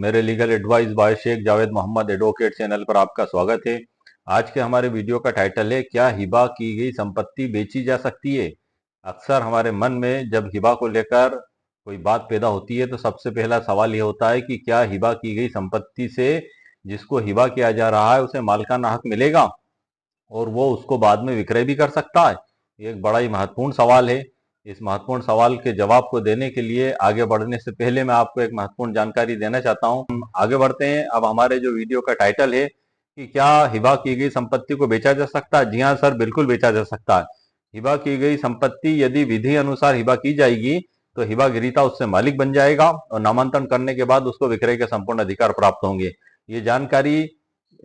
मेरे legal advice by Sheikh Javed Mohammad advocate channel पर आपका स्वागत है। आज के हमारे वीडियो का टाइटल है, क्या हिबा की गई संपत्ति बेची जा सकती है। अक्सर हमारे मन में जब हिबा को लेकर कोई बात पैदा होती है तो सबसे पहला सवाल ये होता है कि क्या हिबा की गई संपत्ति से जिसको हिबा किया जा रहा है उसे मालिकाना हक मिलेगा और वो उसको बाद में विक्रय भी कर सकता है। ये एक बड़ा ही महत्वपूर्ण सवाल है। इस महत्वपूर्ण सवाल के जवाब को देने के लिए आगे बढ़ने से पहले मैं आपको एक महत्वपूर्ण जानकारी देना चाहता हूं। हम आगे बढ़ते हैं। अब हमारे जो वीडियो का टाइटल है कि क्या हिबा की गई संपत्ति को बेचा जा सकता है। जी हाँ सर, बिल्कुल बेचा जा सकता है। हिबा की गई संपत्ति यदि विधि अनुसार हिबा की जाएगी तो हिबा गिरीता उससे मालिक बन जाएगा और नामांतरण करने के बाद उसको विक्रय के संपूर्ण अधिकार प्राप्त होंगे। ये जानकारी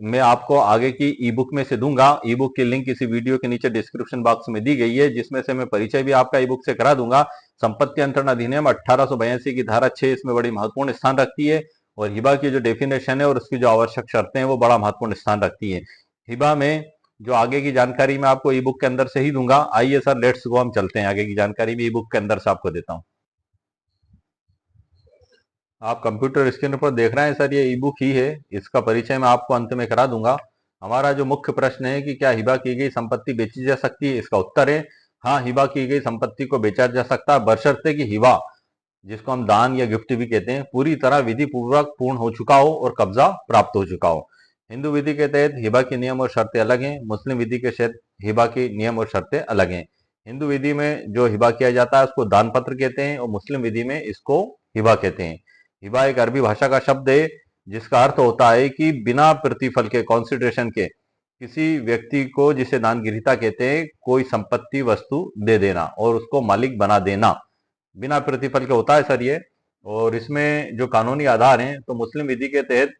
मैं आपको आगे की ई बुक में से दूंगा। ई बुक की लिंक इसी वीडियो के नीचे डिस्क्रिप्शन बॉक्स में दी गई है, जिसमें से मैं परिचय भी आपका ई बुक से करा दूंगा। संपत्ति अंतरण अधिनियम 1882 की धारा 6 इसमें बड़ी महत्वपूर्ण स्थान रखती है और हिबा की जो डेफिनेशन है और उसकी जो आवश्यक शर्तें हैं वो बड़ा महत्वपूर्ण स्थान रखती है। हिबा में जो आगे की जानकारी मैं आपको ई बुक के अंदर से ही दूंगा। आइए सर, लेट्स गो, हम चलते हैं। आगे की जानकारी भी ई बुक के अंदर से आपको देता हूँ। आप कंप्यूटर स्क्रीन पर देख रहे हैं सर, ये ई बुक ही है। इसका परिचय मैं आपको अंत में करा दूंगा। हमारा जो मुख्य प्रश्न है कि क्या हिबा की गई संपत्ति बेची जा सकती है, इसका उत्तर है हाँ, हिबा की गई संपत्ति को बेचा जा सकता है, बशर्ते कि हिबा, जिसको हम दान या गिफ्ट भी कहते हैं, पूरी तरह विधि पूर्वक पूर्ण हो चुका हो और कब्जा प्राप्त हो चुका हो। हिंदू विधि के तहत हिबा के नियम और शर्तें अलग हैं, मुस्लिम विधि के तहत हिबा के नियम और शर्तें अलग हैं। हिंदू विधि में जो हिबा किया जाता है उसको दान पत्र कहते हैं और मुस्लिम विधि में इसको हिबा कहते हैं। हिबा एक अरबी भाषा का शब्द है जिसका अर्थ होता है कि बिना प्रतिफल के, कॉन्सिडरेशन के, किसी व्यक्ति को, जिसे दान गृहीता कहते हैं, कोई संपत्ति वस्तु दे देना और उसको मालिक बना देना बिना प्रतिफल के होता है सर ये। और इसमें जो कानूनी आधार हैं तो मुस्लिम विधि के तहत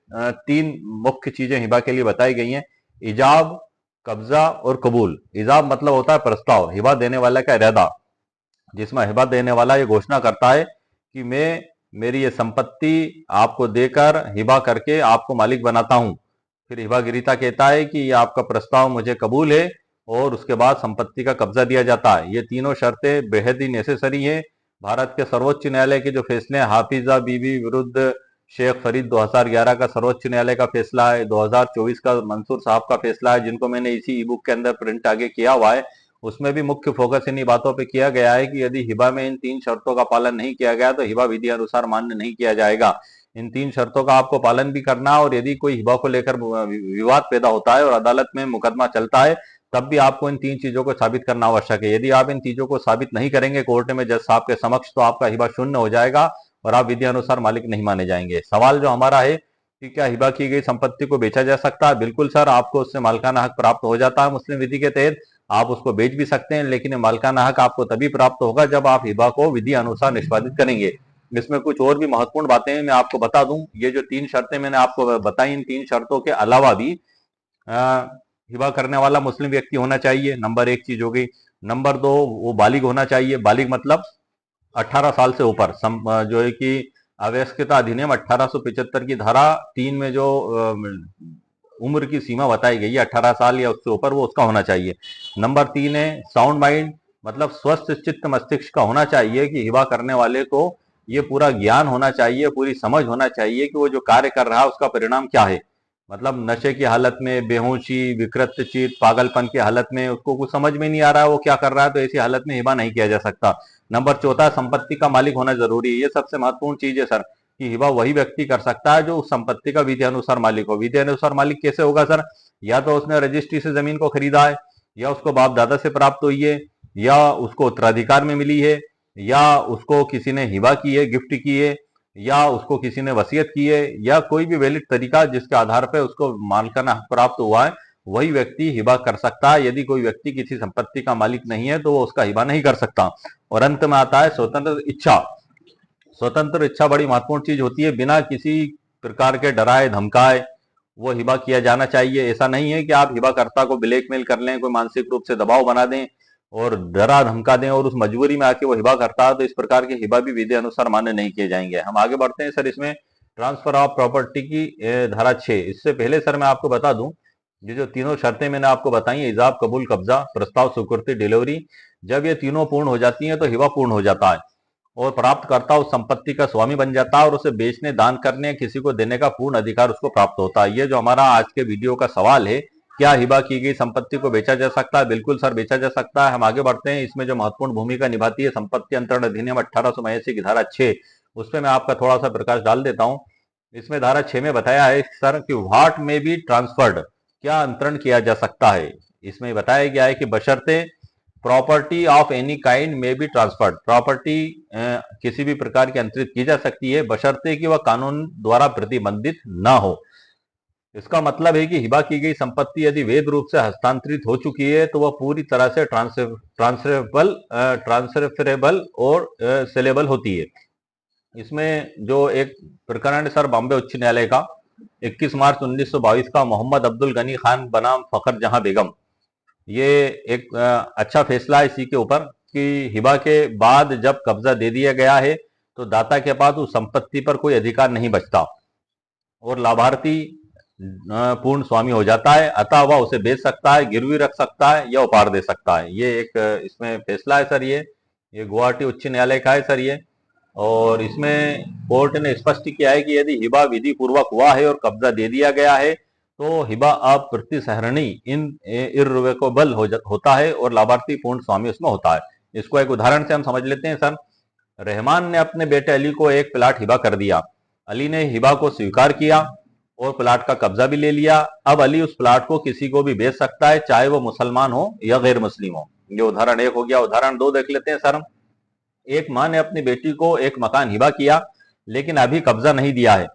तीन मुख्य चीजें हिबा के लिए बताई गई हैं: इजाब, कब्जा और कबूल। इजाब मतलब होता है प्रस्ताव, हिबा देने वाला का इरादा, जिसमें हिबा देने वाला ये घोषणा करता है कि मैं मेरी ये संपत्ति आपको देकर हिबा करके आपको मालिक बनाता हूं। फिर हिबा गिरीता कहता है कि ये आपका प्रस्ताव मुझे कबूल है और उसके बाद संपत्ति का कब्जा दिया जाता है। ये तीनों शर्तें बेहद ही नेसेसरी हैं। भारत के सर्वोच्च न्यायालय के जो फैसले हैं, हाफिजा बीबी विरुद्ध शेख फरीद 2011 का सर्वोच्च न्यायालय का फैसला है, 2024 का मंसूर साहब का फैसला है, जिनको मैंने इसी ई बुक के अंदर प्रिंट आगे किया हुआ है, उसमें भी मुख्य फोकस इन्हीं बातों पे किया गया है कि यदि हिबा में इन तीन शर्तों का पालन नहीं किया गया तो हिबा विधि अनुसार मान्य नहीं किया जाएगा। इन तीन शर्तों का आपको पालन भी करना है और यदि कोई हिबा को लेकर विवाद पैदा होता है और अदालत में मुकदमा चलता है तब भी आपको इन तीन चीजों को साबित करना आवश्यक है। यदि आप इन चीजों को साबित नहीं करेंगे कोर्ट में जज साहब के समक्ष तो आपका हिबा शून्य हो जाएगा और आप विधि अनुसार मालिक नहीं माने जाएंगे। सवाल जो हमारा है कि क्या हिबा की गई संपत्ति को बेचा जा सकता है। बिल्कुल सर, आपको उससे मालिकाना हक प्राप्त हो जाता है मुस्लिम विधि के तहत। आप उसको बेच भी सकते हैं, लेकिन मालिकाना हक आपको तभी प्राप्त होगा जब आप हिबा को विधि अनुसार निष्पादित करेंगे। इसमें कुछ और भी महत्वपूर्ण बातें मैं आपको बता दूं। ये जो तीन शर्तें मैंने आपको बताई, इन तीन शर्तों के अलावा भी हिबा करने वाला मुस्लिम व्यक्ति होना चाहिए, नंबर एक चीज हो गई। नंबर दो, वो बालिग होना चाहिए। बालिग मतलब 18 साल से ऊपर। जो है कि अवयस्कता अधिनियम 1875 की धारा 3 में जो उम्र की सीमा बताई गई है 18 साल या उससे ऊपर, वो उसका होना चाहिए। नंबर 3 है साउंड माइंड, मतलब स्वस्थ चित्त मस्तिष्क का होना चाहिए कि हिबा करने वाले को ये पूरा ज्ञान होना चाहिए, पूरी समझ होना चाहिए कि वो जो कार्य कर रहा है उसका परिणाम क्या है। मतलब नशे की हालत में, बेहोशी, विकृत चित्त, पागलपन की हालत में उसको कुछ समझ में नहीं आ रहा है वो क्या कर रहा है, तो ऐसी हालत में हिबा नहीं किया जा सकता। नंबर चौथा, संपत्ति का मालिक होना जरूरी है। ये सबसे महत्वपूर्ण चीज है सर, कि हिबा वही व्यक्ति कर सकता है जो उस संपत्ति का विधि अनुसार मालिक हो। विधि अनुसार मालिक कैसे होगा सर? या तो उसने रजिस्ट्री से जमीन को खरीदा है, या उसको बाप दादा से प्राप्त हुई है, या उसको उत्तराधिकार में मिली है, या उसको किसी ने हिबा की है, गिफ्ट की है, या उसको किसी ने वसीयत की है, या कोई भी वैलिड तरीका जिसके आधार पर उसको मालिकाना हक प्राप्त हुआ है, वही व्यक्ति हिबा कर सकता है। यदि कोई व्यक्ति किसी संपत्ति का मालिक नहीं है तो वो उसका हिबा नहीं कर सकता। और अंत में आता है स्वतंत्र इच्छा। स्वतंत्र इच्छा बड़ी महत्वपूर्ण चीज होती है। बिना किसी प्रकार के डराए धमकाए वो हिबा किया जाना चाहिए। ऐसा नहीं है कि आप हिबाकर्ता को ब्लैकमेल कर लें, कोई मानसिक रूप से दबाव बना दें और डरा धमका दें और उस मजबूरी में आके वो हिबा करता है, तो इस प्रकार के हिबा भी विधि अनुसार मान्य नहीं किए जाएंगे। हम आगे बढ़ते हैं सर। इसमें ट्रांसफर ऑफ प्रॉपर्टी की धारा 6। इससे पहले सर मैं आपको बता दूं, ये जो तीनों शर्तें मैंने आपको बताई है, इजाब, कबूल, कब्जा, प्रस्ताव, स्वीकृति, डिलीवरी, जब ये तीनों पूर्ण हो जाती हैं तो हिबा पूर्ण हो जाता है। और प्राप्तकर्ता उस संपत्ति का स्वामी बन जाता है और उसे बेचने, दान करने, किसी को देने का पूर्ण अधिकार उसको प्राप्त होता है। ये जो हमारा आज के वीडियो का सवाल है, क्या हिबा की गई संपत्ति को बेचा जा सकता है? बिल्कुल सर, बेचा जा सकता है। हम आगे बढ़ते हैं। इसमें जो महत्वपूर्ण भूमिका निभाती है संपत्ति अंतरण अधिनियम 1882 की धारा 6, उस पर मैं आपका थोड़ा सा प्रकाश डाल देता हूँ। इसमें धारा 6 में बताया है सर कि व्हाट में बी ट्रांसफर्ड, क्या अंतरण किया जा सकता है। इसमें बताया गया है कि बशर्ते प्रॉपर्टी ऑफ एनी काइंड में बी ट्रांसफर्ड, प्रॉपर्टी किसी भी प्रकार की अंतरित की जा सकती है बशर्ते कि वह कानून द्वारा प्रतिबंधित ना हो। इसका मतलब है कि हिबा की गई संपत्ति यदि वैध रूप से हस्तांतरित हो चुकी है तो वह पूरी तरह से ट्रांसफरेबल और सेलेबल होती है। इसमें जो एक प्रकरण है सर बॉम्बे उच्च न्यायालय का 21 मार्च 1922 का, मोहम्मद अब्दुल गनी खान बनाम फखर जहां बेगम, ये एक अच्छा फैसला है इसी के ऊपर कि हिबा के बाद जब कब्जा दे दिया गया है तो दाता के पास उस संपत्ति पर कोई अधिकार नहीं बचता और लाभार्थी पूर्ण स्वामी हो जाता है। अतः वह उसे बेच सकता है, गिरवी रख सकता है या उपहार दे सकता है। ये एक इसमें फैसला है सर। ये गुवाहाटी उच्च न्यायालय का है सर ये। और इसमें कोर्ट ने स्पष्ट किया है कि यदि हिबा विधि पूर्वक हुआ है और कब्जा दे दिया गया है तो हिबा अब प्रतिसहरणी इन इर्रिवोकेबल होता है और लाभार्थी पूर्ण स्वामी उसमें होता है। इसको एक उदाहरण से हम समझ लेते हैं सर। रहमान ने अपने बेटे अली को एक प्लाट हिबा कर दिया। अली ने हिबा को स्वीकार किया और प्लाट का कब्जा भी ले लिया। अब अली उस प्लाट को किसी को भी बेच सकता है, चाहे वो मुसलमान हो या गैर मुस्लिम हो। ये उदाहरण एक हो गया। उदाहरण दो देख लेते हैं सर। एक मां ने अपनी बेटी को एक मकान हिबा किया लेकिन अभी कब्जा नहीं दिया है।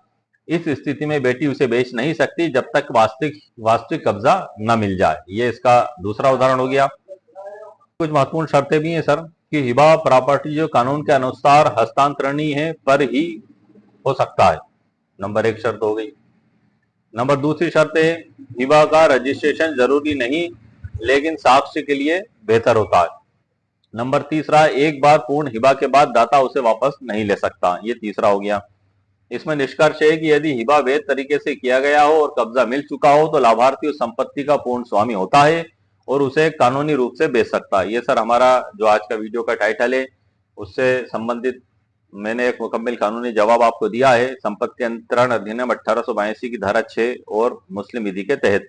इस स्थिति में बेटी उसे बेच नहीं सकती जब तक वास्तविक कब्जा न मिल जाए। ये इसका दूसरा उदाहरण हो गया। कुछ महत्वपूर्ण शर्तें भी हैं सर कि हिबा प्रॉपर्टी जो कानून के अनुसार हस्तांतरणीय है पर ही हो सकता है। नंबर एक शर्त हो गई। नंबर दूसरी शर्त है हिबा का रजिस्ट्रेशन जरूरी नहीं लेकिन साक्ष्य के लिए बेहतर होता है। नंबर तीसरा, एक बार पूर्ण हिबा के बाद दाता उसे वापस नहीं ले सकता। ये तीसरा हो गया। इसमें निष्कर्ष है कि यदि हिबा वैध तरीके से किया गया हो और कब्जा मिल चुका हो तो लाभार्थी उस संपत्ति का पूर्ण स्वामी होता है और उसे कानूनी रूप से बेच सकता है। ये सर हमारा जो आज का वीडियो का टाइटल है उससे संबंधित मैंने एक मुकम्मल कानूनी जवाब आपको दिया है संपत्ति अंतरण अधिनियम 1882 की धारा 6 और मुस्लिम विधि के तहत।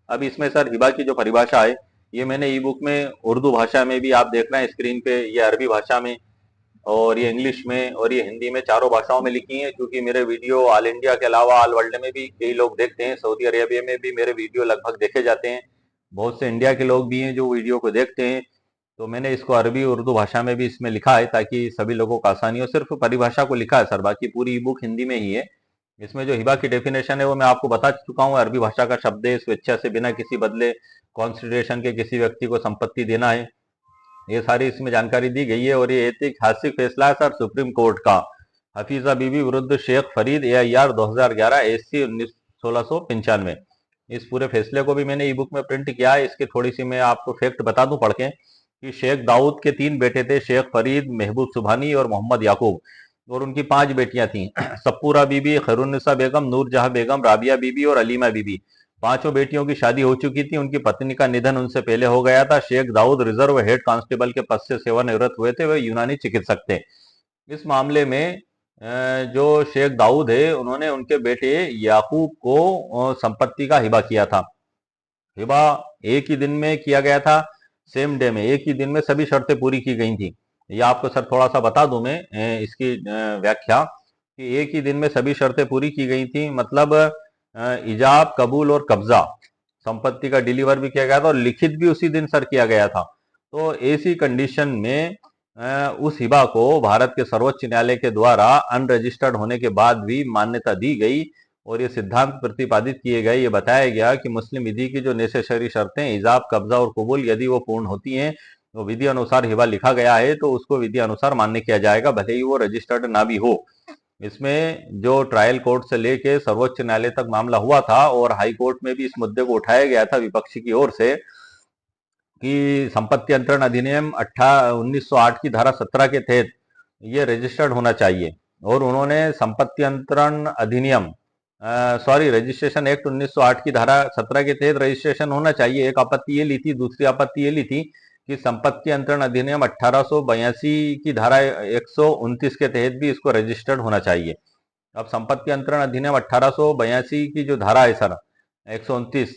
अब इसमें सर हिबा की जो परिभाषा है ये मैंने ई बुक में उर्दू भाषा में भी आप देख रहे हैं स्क्रीन पे, ये अरबी भाषा में और ये इंग्लिश में और ये हिंदी में, चारों भाषाओं में लिखी है। क्योंकि मेरे वीडियो ऑल इंडिया के अलावा ऑल वर्ल्ड में भी कई लोग देखते हैं। सऊदी अरेबिया में भी मेरे वीडियो लगभग देखे जाते हैं। बहुत से इंडिया के लोग भी हैं जो वीडियो को देखते हैं। तो मैंने इसको अरबी उर्दू भाषा में भी इसमें लिखा है ताकि सभी लोगों को आसानी हो। सिर्फ परिभाषा को लिखा है सर, बाकी पूरी ई बुक हिंदी में ही है। इसमें जो हिबा की डेफिनेशन है वो मैं आपको बता चुका हूँ। अरबी भाषा का शब्द है स्वेच्छा से बिना किसी बदले कॉन्सिडरेशन के किसी व्यक्ति को संपत्ति देना है। ये सारी इसमें जानकारी दी गई है। और ये ऐतिहासिक फैसला है सर सुप्रीम कोर्ट का, हफीजा बीबी विरुद्ध शेख फरीद AIR 2011 SC 1695। इस पूरे फैसले को भी मैंने ई बुक में प्रिंट किया है। इसकी थोड़ी सी मैं आपको फैक्ट बता दूं पढ़ के कि शेख दाऊद के 3 बेटे थे, शेख फरीद, महबूब सुभानी और मोहम्मद याकूब। और उनकी 5 बेटियां थीं, सप्पूरा बीबी, खैरुन्निसा बेगम, नूरजहां बेगम, राबिया बीबी और अलीमा बीबी। पांचों बेटियों की शादी हो चुकी थी। उनकी पत्नी का निधन उनसे पहले हो गया था। Sheikh Dawood reserve head constable के पद से सेवानिवृत्त हुए थे। वे यूनानी चिकित्सक थे। इस मामले में जो शेख दाऊद है उन्होंने उनके बेटे याकूब को संपत्ति का हिबा किया था। हिबा एक ही दिन में किया गया था, सेम डे में, एक ही दिन में सभी शर्तें पूरी की गई थी। ये आपको सर थोड़ा सा बता दूं मैं इसकी व्याख्या कि एक ही दिन में सभी शर्तें पूरी की गई थी। मतलब इजाब, कबूल और कब्जा, संपत्ति का डिलीवर भी किया गया था और लिखित भी उसी दिन सर किया गया था। तो ऐसी कंडीशन में उस हिबा को भारत के सर्वोच्च न्यायालय के द्वारा अनरजिस्टर्ड होने के बाद भी मान्यता दी गई और ये सिद्धांत प्रतिपादित किए गए। ये बताया गया कि मुस्लिम विधि की जो नेसेसरी शर्तें इजाब, कब्जा और कबूल यदि वो पूर्ण होती हैं तो विधि अनुसार हिबा लिखा गया है तो उसको विधि अनुसार मान्य किया जाएगा, भले ही वो रजिस्टर्ड ना भी हो। इसमें जो ट्रायल कोर्ट से लेके सर्वोच्च न्यायालय तक मामला हुआ था और हाई कोर्ट में भी इस मुद्दे को उठाया गया था विपक्ष की ओर से कि संपत्ति अंतरण अधिनियम 1908 की धारा 17 के तहत ये रजिस्टर्ड होना चाहिए। और उन्होंने संपत्ति अंतरण अधिनियम रजिस्ट्रेशन एक्ट 1908 की धारा 17 के तहत रजिस्ट्रेशन होना चाहिए। एक आपत्ति ये ली थी। दूसरी आपत्ति ये ली थी कि संपत्ति अंतरण अधिनियम 1882 की धारा 129 के तहत भी इसको रजिस्टर्ड होना चाहिए। अब संपत्ति अंतरण अधिनियम 1882 की जो धारा है सर 129,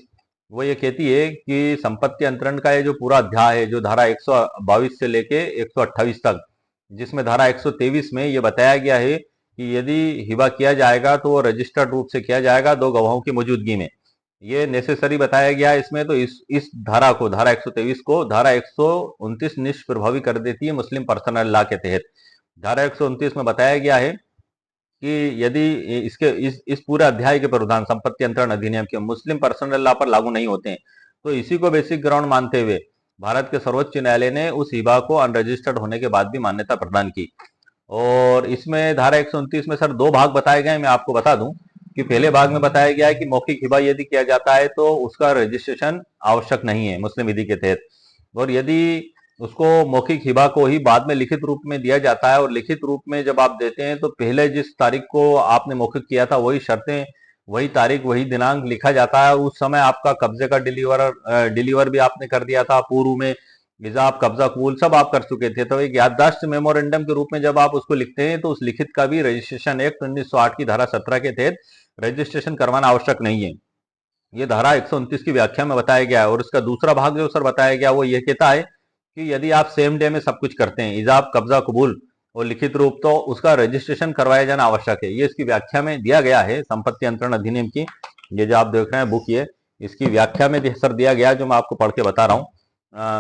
वो ये कहती है कि संपत्ति अंतरण का ये जो पूरा अध्याय है, जो धारा 122 से लेके 128 तक, जिसमें धारा 123 में ये बताया गया है कि यदि हिबा किया जाएगा तो वो रजिस्टर्ड रूप से किया जाएगा 2 गवाहों की मौजूदगी में। ये नेसेसरी बताया गया है इसमें। तो इस धारा को, धारा 123 को धारा 129 निष्प्रभावी कर देती है मुस्लिम पर्सनल लॉ के तहत। धारा 129 में बताया गया है कि यदि इसके इस पूरे अध्याय के प्रावधान संपत्ति अंतरण अधिनियम के मुस्लिम पर्सनल लॉ पर लागू नहीं होते हैं, तो इसी को बेसिक ग्राउंड मानते हुए भारत के सर्वोच्च न्यायालय ने उस हिबा को अनरजिस्टर्ड होने के बाद भी मान्यता प्रदान की। और इसमें धारा 129 में सर 2 भाग बताए गए। मैं आपको बता दूं कि पहले भाग में बताया गया है कि मौखिक हिबा यदि किया जाता है तो उसका रजिस्ट्रेशन आवश्यक नहीं है मुस्लिम विधि के तहत, और यदि उसको मौखिक हिबा को ही बाद में लिखित रूप में दिया जाता है, और लिखित रूप में जब आप देते हैं तो पहले जिस तारीख को आपने मौखिक किया था वही शर्तें, वही तारीख, वही दिनांक लिखा जाता है। उस समय आपका कब्जे का डिलीवर भी आपने कर दिया था पूर्व में, आप कब्जा कबूल सब आप कर चुके थे। तो एक याददाश्त मेमोरेंडम के रूप में जब आप उसको लिखते हैं तो उस लिखित का भी रजिस्ट्रेशन एक्ट 1908 की धारा 17 के तहत रजिस्ट्रेशन करवाना आवश्यक नहीं है। ये धारा 129 की व्याख्या में बताया गया है। और इसका दूसरा भाग जो सर बताया गया वो ये कहता है कि यदि आप सेम डे में सब कुछ करते हैं, इजाब, कब्जा, कबूल और लिखित रूप, तो उसका रजिस्ट्रेशन करवाया जाना आवश्यक है। ये इसकी व्याख्या में दिया गया है संपत्ति अंतरण अधिनियम की। ये जो आप देख रहे हैं बुक, ये इसकी व्याख्या में सर दिया गया, जो मैं आपको पढ़ के बता रहा हूँ,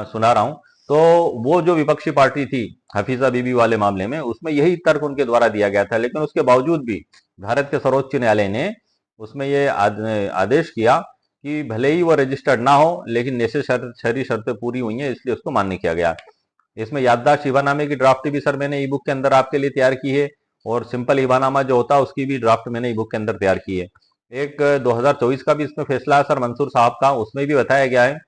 सुना रहा हूँ। तो वो जो विपक्षी पार्टी थी हफीजा बीबी वाले मामले में, उसमें यही तर्क उनके द्वारा दिया गया था, लेकिन उसके बावजूद भी भारत के सर्वोच्च न्यायालय ने उसमें ये आदेश किया कि भले ही वो रजिस्टर्ड ना हो, लेकिन नेसेसरी शर्तें पूरी हुई हैं, इसलिए उसको मान्य किया गया। इसमें याददाश्त हिबानामे की ड्राफ्ट भी सर मैंने ई बुक के अंदर आपके लिए तैयार की है, और सिंपल हिबानामा जो होता है उसकी भी ड्राफ्ट मैंने ई बुक के अंदर तैयार की है। एक 2024 का भी इसमें फैसला है सर मंसूर साहब का, उसमें भी बताया गया है।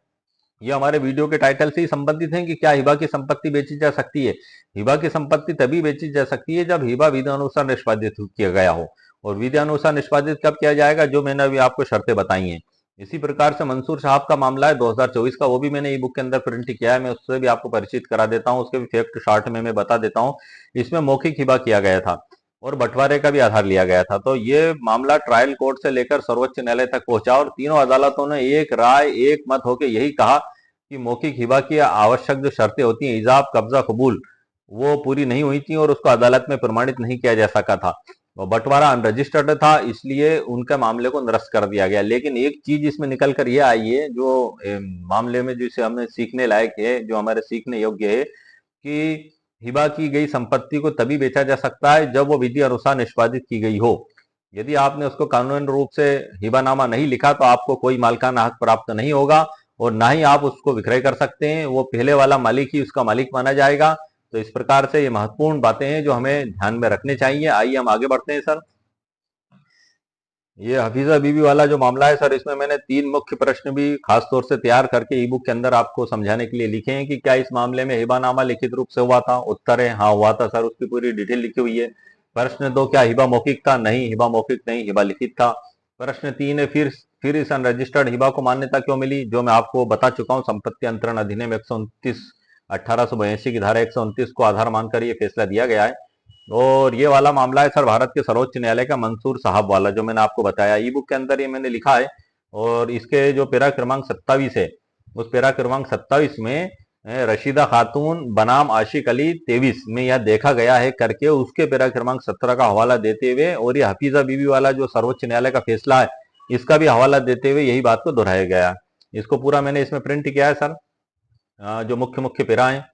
ये हमारे वीडियो के टाइटल से ही संबंधित है कि क्या हिबा की संपत्ति बेची जा सकती है। हिबा की संपत्ति तभी बेची जा सकती है जब हिबा विधानुसार निष्पादित किया गया हो, और विधानुसार निष्पादित कब किया जाएगा, जो मैंने अभी आपको शर्तें बताई हैं। इसी प्रकार से मंसूर साहब का मामला है 2024 का, वो भी मैंने ई बुक के अंदर प्रिंट किया है। मैं उससे भी आपको परिचित करा देता हूँ, उसके भी फैक्ट शॉर्ट में मैं बता देता हूँ। इसमें मौखिक हिबा किया गया था और बंटवारे का भी आधार लिया गया था। तो ये मामला ट्रायल कोर्ट से लेकर सर्वोच्च न्यायालय तक पहुंचा, और तीनों अदालतों ने एक राय, एक मत होकर यही कहा कि मौखिक हिबा की आवश्यक जो शर्तें होती हैं, इजाब, कब्जा, कबूल, वो पूरी नहीं हुई थी और उसको अदालत में प्रमाणित नहीं किया जा सका था। बंटवारा अनरजिस्टर्ड था, इसलिए उनके मामले को निरस्त कर दिया गया। लेकिन एक चीज इसमें निकल कर ये आई है जो मामले में जिसे हमें सीखने लायक है, जो हमारे सीखने योग्य है, कि हिबा की गई संपत्ति को तभी बेचा जा सकता है जब वो विधि अनुसार निष्पादित की गई हो। यदि आपने उसको कानूनी रूप से हिबानामा नहीं लिखा तो आपको कोई मालिकाना हक प्राप्त नहीं होगा, और ना ही आप उसको विक्रय कर सकते हैं। वो पहले वाला मालिक ही उसका मालिक माना जाएगा। तो इस प्रकार से ये महत्वपूर्ण बातें हैं जो हमें ध्यान में रखने चाहिए। आइए हम आगे बढ़ते हैं सर। ये हफीजा बीबी वाला जो मामला है सर, इसमें मैंने 3 मुख्य प्रश्न भी खास तौर से तैयार करके ई बुक के अंदर आपको समझाने के लिए लिखे हैं कि क्या इस मामले में हिबानामा लिखित रूप से हुआ था। उत्तर है हाँ हुआ था सर, उसकी पूरी डिटेल लिखी हुई है। प्रश्न 2, क्या हिबा मौखिक था? नहीं, हिबा मौखिक नहीं, हिबा लिखित था। प्रश्न 3 है, फिर इस अनरजिस्टर्ड हिबा को मान्यता क्यों मिली? जो मैं आपको बता चुका हूँ, संपत्ति अंतरण अधिनियम 129 1882 की धारा 129 को आधार मानकर ये फैसला दिया गया है। और ये वाला मामला है सर भारत के सर्वोच्च न्यायालय का मंसूर साहब वाला, जो मैंने आपको बताया। ई बुक के अंदर ये मैंने लिखा है, और इसके जो पैरा क्रमांक 27 है, उस पैरा क्रमांक 27 में रशीदा खातून बनाम आशिक अली 23 में यह देखा गया है करके उसके पैरा क्रमांक 17 का हवाला देते हुए, और ये हफीजा बीबी वाला जो सर्वोच्च न्यायालय का फैसला है, इसका भी हवाला देते हुए यही बात को दोहराया गया है। इसको पूरा मैंने इसमें प्रिंट किया है सर, जो मुख्य मुख्य पैरा है।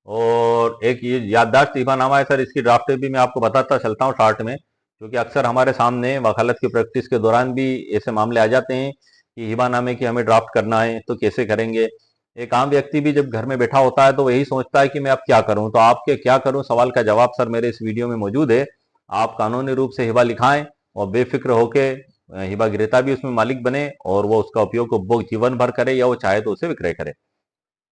और एक ये याददाश्त हिबानामा है सर, इसकी ड्राफ्ट भी मैं आपको बताता चलता हूँ शॉर्ट में, क्योंकि अक्सर हमारे सामने वकालत की प्रैक्टिस के दौरान भी ऐसे मामले आ जाते हैं कि हिबानामे की हमें ड्राफ्ट करना है तो कैसे करेंगे। एक आम व्यक्ति भी जब घर में बैठा होता है तो वही सोचता है कि मैं अब क्या करूं। तो आपके क्या करूं सवाल का जवाब सर मेरे इस वीडियो में मौजूद है। आप कानूनी रूप से हिबा लिखाएं और बेफिक्र होके हिबा गिरता भी उसमें मालिक बने, और वो उसका उपयोग उपभोग जीवन भर करे, या वो चाहे तो उसे विक्रय करे।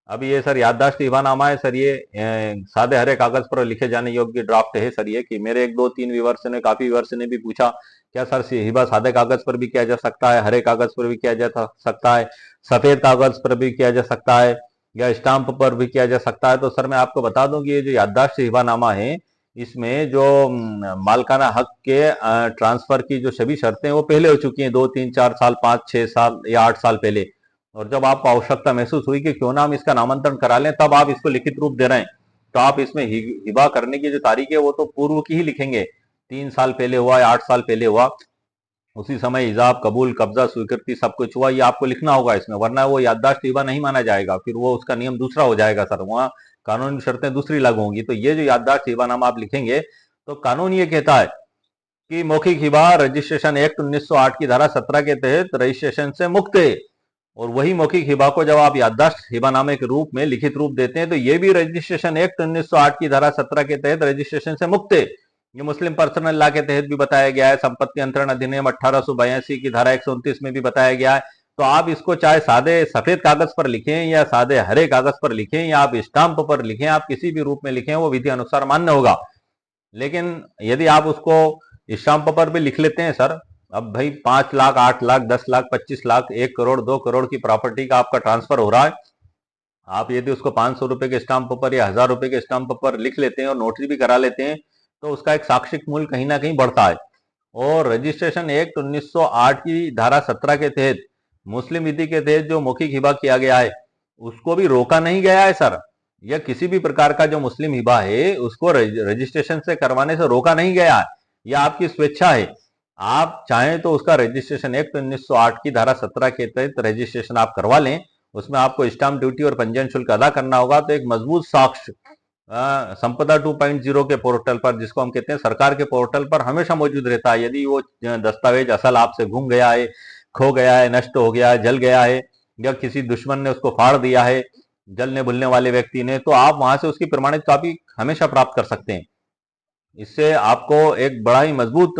अब ये सर याददाश्त हिबानामा है सर, ये सादे हरे कागज पर लिखे जाने योग्य ड्राफ्ट है सर। ये कि मेरे 1, 2, 3 व्यूवर्स ने, काफी व्यूवर्स ने भी पूछा क्या सर हिबा सादे कागज पर भी किया जा सकता है, हरे कागज पर भी किया जा सकता है, सफेद कागज पर भी किया जा सकता है, या स्टाम्प पर भी किया जा सकता है। तो सर मैं आपको बता दूं कि ये जो याददाश्त हिबानामा है, इसमें जो मालकाना हक के ट्रांसफर की जो सभी शर्तें वो पहले हो चुकी हैं, 2 3 4 साल 5 6 साल या 8 साल पहले। और जब आपको आवश्यकता महसूस हुई कि क्यों ना हम इसका नामांतरण करा लें, तब आप इसको लिखित रूप दे रहे हैं। तो आप इसमें हिबा करने की जो तारीख है वो तो पूर्व की ही लिखेंगे, 3 साल पहले हुआ या 8 साल पहले हुआ, उसी समय इजाब कबूल कब्जा स्वीकृति सब कुछ हुआ, ये आपको लिखना होगा इसमें, वरना वो याददाश्त हिबा नहीं माना जाएगा, फिर वो उसका नियम दूसरा हो जाएगा सर, वहाँ कानूनी शर्तें दूसरी लागू होंगी। तो ये जो याददाश्त हिबानामा आप लिखेंगे, तो कानून ये कहता है कि मौखिक हिबा रजिस्ट्रेशन एक्ट 1908 की धारा 17 के तहत रजिस्ट्रेशन से मुक्त है। और वही मौखिक हिबा को जब आप याददाश्त हिबानामे के रूप में लिखित रूप देते हैं, तो ये भी रजिस्ट्रेशन एक्ट 1908 की धारा 17 के तहत रजिस्ट्रेशन से मुक्त है। ये मुस्लिम पर्सनल लॉ के तहत भी बताया गया है, संपत्ति अंतरण अधिनियम 1882 की धारा 129 में भी बताया गया है। तो आप इसको चाहे सादे सफेद कागज पर लिखें या सादे हरे कागज पर लिखें या आप स्टाम्प पर लिखें, आप किसी भी रूप में लिखें, वो विधि अनुसार मान्य होगा। लेकिन यदि आप उसको स्टाम्प पर भी लिख लेते हैं सर, अब भाई 5 लाख 8 लाख 10 लाख 25 लाख 1 करोड़ 2 करोड़ की प्रॉपर्टी का आपका ट्रांसफर हो रहा है, आप यदि उसको 500 रुपए के स्टाम्प पर या 1000 रुपए के स्टाम्प पर लिख लेते हैं और नोटरी भी करा लेते हैं, तो उसका एक साक्षिक मूल्य कहीं ना कहीं बढ़ता है। और रजिस्ट्रेशन एक्ट 1908 की धारा 17 के तहत मुस्लिम विधि के तहत जो मौखिक हिबा किया गया है, उसको भी रोका नहीं गया है सर। या किसी भी प्रकार का जो मुस्लिम हिबा है उसको रजिस्ट्रेशन से करवाने से रोका नहीं गया है, यह आपकी स्वेच्छा है। आप चाहें तो उसका रजिस्ट्रेशन एक्ट 1908 की धारा 17 के तहत रजिस्ट्रेशन आप करवा लें, उसमें आपको स्टाम्प ड्यूटी और पंजीयन शुल्क अदा करना होगा। तो एक मजबूत साक्ष्य संपदा 2.0 के पोर्टल पर, जिसको हम कहते हैं सरकार के पोर्टल पर, हमेशा मौजूद रहता है। यदि वो दस्तावेज असल आपसे गुम गया है, खो गया है, नष्ट हो गया है, जल गया है, या किसी दुश्मन ने उसको फाड़ दिया है, जलने भुलने वाले व्यक्ति ने, तो आप वहां से उसकी प्रमाणित कॉपी हमेशा प्राप्त कर सकते हैं। इससे आपको एक बड़ा ही मजबूत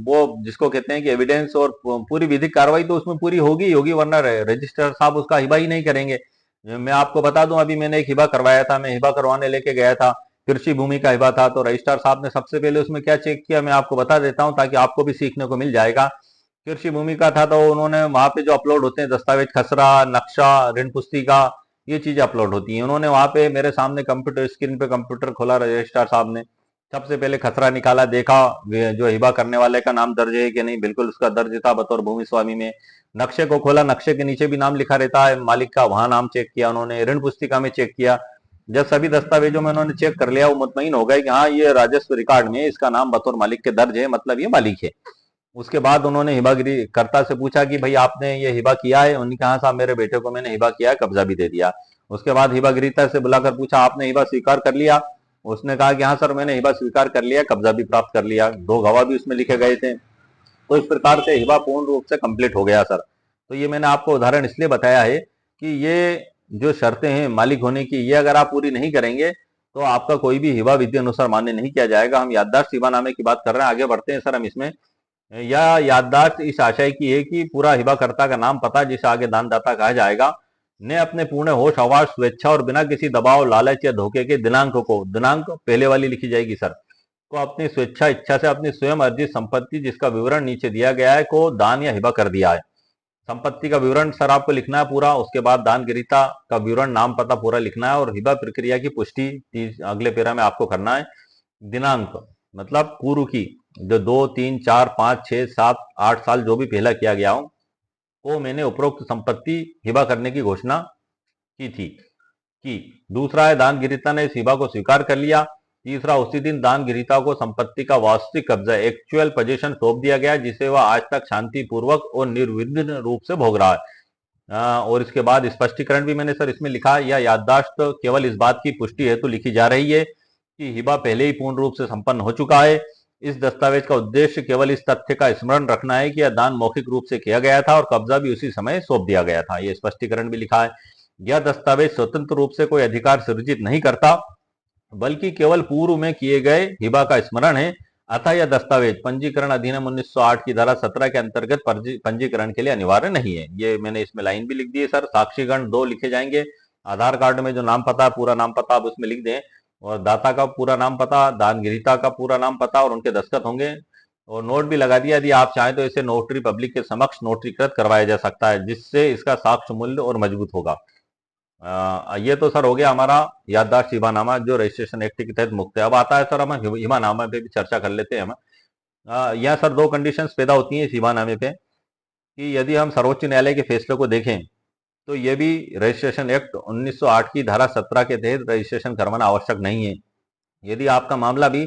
वो जिसको कहते हैं कि एविडेंस और पूरी विधिक कार्रवाई तो उसमें पूरी होगी ही होगी, वरना रजिस्ट्रार साहब उसका हिबा ही नहीं करेंगे। मैं आपको बता दूं, अभी मैंने एक हिबा करवाया था, मैं हिबा करवाने लेके गया था, कृषि भूमि का हिबा था। तो रजिस्ट्रार साहब ने सबसे पहले उसमें क्या चेक किया, मैं आपको बता देता हूँ ताकि आपको भी सीखने को मिल जाएगा। कृषि भूमि का था, तो उन्होंने वहां पे जो अपलोड होते हैं दस्तावेज, खसरा, नक्शा, ऋण पुस्तिका, ये चीजें अपलोड होती हैं। उन्होंने वहां पे मेरे सामने कंप्यूटर स्क्रीन पे कंप्यूटर खोला रजिस्ट्रार साहब ने, सबसे पहले खसरा निकाला, देखा जो हिबा करने वाले का नाम दर्ज है कि नहीं, बिल्कुल उसका दर्ज था बतौर भूमि स्वामी में। नक्शे को खोला, नक्शे के नीचे भी नाम लिखा रहता है मालिक का, वहां नाम चेक किया उन्होंने। ऋण पुस्तिका में चेक किया, जब सभी दस्तावेजों में उन्होंने चेक कर लिया, वो मुतमईन हो गए कि हाँ ये राजस्व रिकॉर्ड में इसका नाम बतौर मालिक के दर्ज है, मतलब ये मालिक है। उसके बाद उन्होंने हिबागिरी कर्ता से पूछा कि भाई आपने ये हिबा किया है? उन्होंने कहा साहब मेरे बेटे को मैंने हिबा किया है, कब्जा भी दे दिया। उसके बाद हिबागिरीता से बुलाकर पूछा आपने हिबा स्वीकार कर लिया? उसने कहा कि हाँ सर मैंने हिबा स्वीकार कर लिया, कब्जा भी प्राप्त कर लिया, 2 गवाह भी उसमें लिखे गए थे। तो इस प्रकार से हिबा पूर्ण रूप से कंप्लीट हो गया सर। तो ये मैंने आपको उदाहरण इसलिए बताया है कि ये जो शर्तें हैं मालिक होने की, ये अगर आप पूरी नहीं करेंगे तो आपका कोई भी हिबा विधि अनुसार मान्य नहीं किया जाएगा। हम याददाश्त हिबानामे की बात कर रहे हैं, आगे बढ़ते हैं सर हम इसमें। या याददाश्त इस आशय की है कि पूरा हिबाकर्ता का नाम पता, जिसे आगे दानदाता कहा जाएगा, ने अपने पूर्ण होश हवास स्वेच्छा और बिना किसी दबाव लालच या धोखे के दिनांक को, दिनांक पहले वाली लिखी जाएगी सर, को अपनी स्वेच्छा इच्छा से अपनी स्वयं अर्जित संपत्ति जिसका विवरण नीचे दिया गया है को दान या हिबा कर दिया है। संपत्ति का विवरण सर आपको लिखना है पूरा, उसके बाद दान गिरीता का विवरण नाम पता पूरा लिखना है, और हिबा प्रक्रिया की पुष्टि अगले पेरा में आपको करना है। दिनांक मतलब पूर्व की जो 2 3 4 5 6 7 8 साल जो भी पहला किया गया हो, वो मैंने उपरोक्त संपत्ति हिबा करने की घोषणा की थी कि। दूसरा है दान गिरीता ने इस हिबा को स्वीकार कर लिया। तीसरा, उसी दिन दान गिरीता को संपत्ति का वास्तविक कब्जा एक्चुअल पोजीशन सौंप दिया गया, जिसे वह आज तक शांतिपूर्वक और निर्विघ्न रूप से भोग रहा है। और इसके बाद स्पष्टीकरण भी मैंने सर इसमें लिखा। यह याददाश्त केवल इस बात की पुष्टि हेतु लिखी जा रही है कि हिबा पहले ही पूर्ण रूप से संपन्न हो चुका है। इस दस्तावेज का उद्देश्य केवल इस तथ्य का स्मरण रखना है कि यह दान मौखिक रूप से किया गया था और कब्जा भी उसी समय सौंप दिया गया था। यह स्पष्टीकरण भी लिखा है। यह दस्तावेज स्वतंत्र रूप से कोई अधिकार सृजित नहीं करता, बल्कि केवल पूर्व में किए गए हिबा का स्मरण है। अतः यह दस्तावेज पंजीकरण अधिनियम 1908 की धारा 17 के अंतर्गत पंजीकरण के लिए अनिवार्य नहीं है। ये मैंने इसमें लाइन भी लिख दी है सर। साक्षीगण 2 लिखे जाएंगे। आधार कार्ड में जो नाम पता, पूरा नाम पता आप उसमें लिख दें, और दाता का पूरा नाम पता, दान गिरीता का पूरा नाम पता, और उनके दस्तखत होंगे। और नोट भी लगा दिया, यदि आप चाहें तो इसे नोटरी पब्लिक के समक्ष नोटरीकृत करवाया जा सकता है, जिससे इसका साक्ष्य मूल्य और मजबूत होगा। ये तो सर हो गया हमारा याददाश्त हिबानामा जो रजिस्ट्रेशन एक्ट के तहत मुक्त है। अब आता है सर हम हिबानामा पे भी चर्चा कर लेते हैं हम। यहाँ सर दो कंडीशंस पैदा होती हैं इस हिबानामे पे कि यदि हम सर्वोच्च न्यायालय के फैसले को देखें तो ये भी रजिस्ट्रेशन एक्ट 1908 की धारा 17 के तहत रजिस्ट्रेशन करवाना आवश्यक नहीं है। यदि आपका मामला भी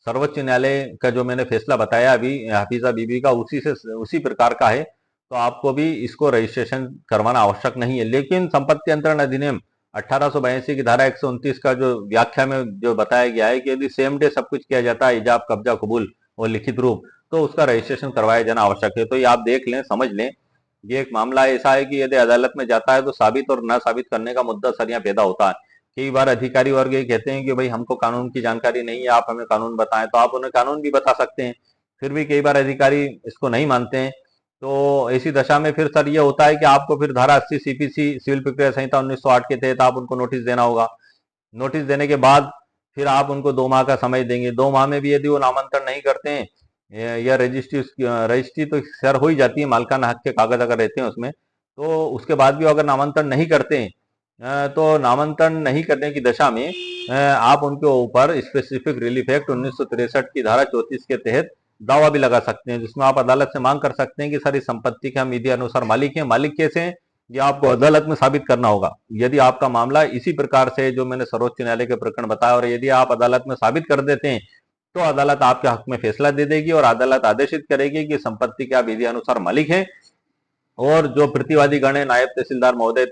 सर्वोच्च न्यायालय का जो मैंने फैसला बताया अभी हफीजा बीबी का उसी प्रकार का है तो आपको भी इसको रजिस्ट्रेशन करवाना आवश्यक नहीं है। लेकिन संपत्ति अंतरण अधिनियम 1882 की धारा 129 का जो व्याख्या में जो बताया गया है कि यदि सेम डे सब कुछ किया जाता है इजाब कब्जा कबूल और लिखित रूप तो उसका रजिस्ट्रेशन करवाया जाना आवश्यक है। तो ये आप देख लें समझ लें ये एक मामला ऐसा है कि यदि अदालत में जाता है तो साबित और न साबित करने का मुद्दा सर यहाँ पैदा होता है। कई बार अधिकारी वर्ग ये कहते हैं कि भाई हमको कानून की जानकारी नहीं है आप हमें कानून बताएं तो आप उन्हें कानून भी बता सकते हैं फिर भी कई बार अधिकारी इसको नहीं मानते हैं। तो ऐसी दशा में फिर सर ये होता है कि आपको फिर धारा 80 सीपीसी सिविल प्रक्रिया संहिता 1908 के तहत आप उनको नोटिस देना होगा। नोटिस देने के बाद फिर आप उनको 2 माह का समय देंगे। 2 माह में भी यदि वो नामांतरण नहीं करते हैं या रजिस्ट्री तो सर हो ही जाती है मालकाना हक के कागज अगर रहते हैं उसमें तो उसके बाद भी अगर नामांतरण नहीं करते हैं तो नामांतरण नहीं करने की दशा में आप उनके ऊपर स्पेसिफिक रिलीफ एक्ट 1963 की धारा 34 के तहत दावा भी लगा सकते हैं जिसमें आप अदालत से मांग कर सकते हैं कि सर इस संपत्ति के हम विधि अनुसार मालिक हैं। मालिक कैसे हैं ये आपको अदालत में साबित करना होगा। यदि आपका मामला इसी प्रकार से जो मैंने सर्वोच्च न्यायालय के प्रकरण बताया और यदि आप अदालत में साबित कर देते हैं तो अदालत आपके हक में फैसला दे देगी और अदालत आदेशित करेगी कि संपत्ति के आप विधि अनुसार मालिक हैं और जो प्रतिवादी गण है नायब तहसीलदार महोदय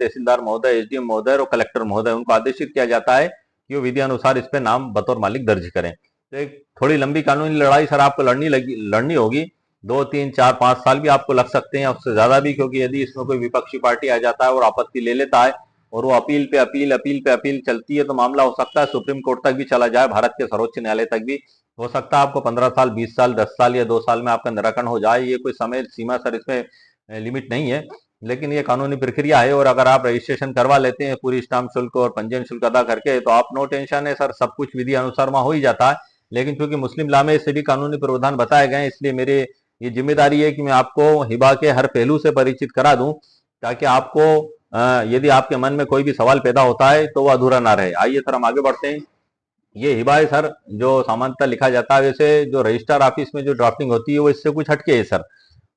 एसडीएम महोदय और कलेक्टर महोदय उनको आदेशित किया जाता है कि वो विधि अनुसार इस पे नाम बतौर मालिक दर्ज करें। तो एक थोड़ी लंबी कानूनी लड़ाई सर आपको लड़नी होगी 2 3 4 5 साल भी आपको लग सकते हैं उससे ज्यादा भी क्योंकि यदि इसमें कोई विपक्षी पार्टी आ जाता है और आपत्ति ले लेता है और वो अपील चलती है तो मामला हो सकता है सुप्रीम कोर्ट तक भी चला जाए भारत के सर्वोच्च न्यायालय तक भी हो सकता है आपको 15 साल 20 साल 10 साल या 2 साल में आपका निराकरण हो जाए। ये कोई समय सीमा सर इसमें लिमिट नहीं है लेकिन ये कानूनी प्रक्रिया है और अगर आप रजिस्ट्रेशन करवा लेते हैं पूरी स्टाम्प शुल्क और पंजीयन शुल्क अदा करके तो आप नो टेंशन है सर सब कुछ विधि अनुसार वहां हो ही जाता है। लेकिन क्योंकि मुस्लिम लॉ में इससे भी कानूनी प्रावधान बताए गए इसलिए मेरे ये जिम्मेदारी है कि मैं आपको हिबा के हर पहलू से परिचित करा दूं ताकि आपको यदि आपके मन में कोई भी सवाल पैदा होता है तो वो अधूरा ना रहे। आइए सर हम आगे बढ़ते हैं। ये हिबा है सर जो सामान्यतः लिखा जाता है वैसे जो रजिस्ट्रार ऑफिस में जो ड्राफ्टिंग होती है वो इससे कुछ हटके है सर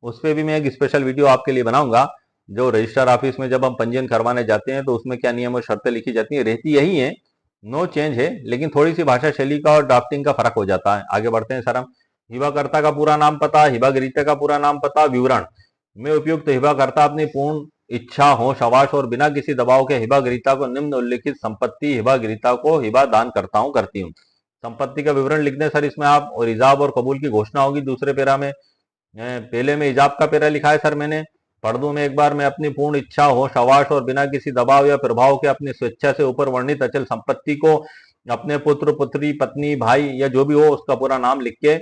उस पर भी मैं एक स्पेशल वीडियो आपके लिए बनाऊंगा। जो रजिस्ट्रार ऑफिस में जब हम पंजीयन करवाने जाते हैं तो उसमें क्या नियम और शर्तें लिखी जाती है रहती यही है नो चेंज है लेकिन थोड़ी सी भाषा शैली का और ड्राफ्टिंग का फर्क हो जाता है। आगे बढ़ते हैं सर हम। हिबाकर्ता का पूरा नाम पता हिबागृहीता का पूरा नाम पता विवरण में उपयुक्त हिबाकर्ता अपनी पूर्ण इच्छा होश हवास और बिना किसी दबाव के हिबागृहीता को निम्न उल्लिखित संपत्ति हिबागृहीता को हिबा दान करता हूँ करती हूँ। संपत्ति का विवरण लिख दें सर इसमें आप और इजाब और कबूल की घोषणा होगी दूसरे पैरा में। पहले में इजाब का पैरा लिखा है सर मैंने पढ़ दूं मैं एक बार। मैं अपनी पूर्ण इच्छा होश हवास और बिना किसी दबाव या प्रभाव के अपनी स्वेच्छा से ऊपर वर्णित अचल संपत्ति को अपने पुत्र पुत्री पत्नी भाई या जो भी हो उसका पूरा नाम लिख के